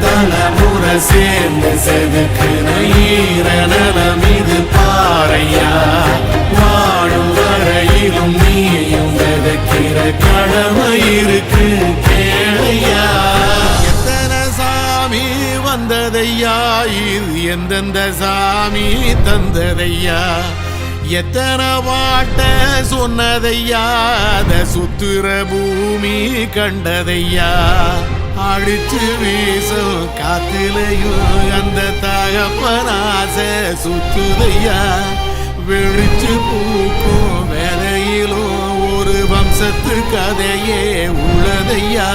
தலைமுறை சேர்ந்து செதுக்குன ஈர நலம் இது பாறையா. வாழும் வரையிலும் நீயும் விதைக்கிற கடமை இருக்கு கேளையா. எத்தனை சாமி வந்ததையா, இது எந்தெந்த சாமி தந்ததையா. எத்தனை பாட்ட சொன்னதையா, அத சுத்துற பூமி கண்டதையா. அடிச்சு வீசும் காத்திலையும் அந்த தகப்பனாச சுத்துதையா. வெளிச்சு பூக்கும் வேலையிலும் ஒரு வம்சத்து கதையே உள்ளதையா.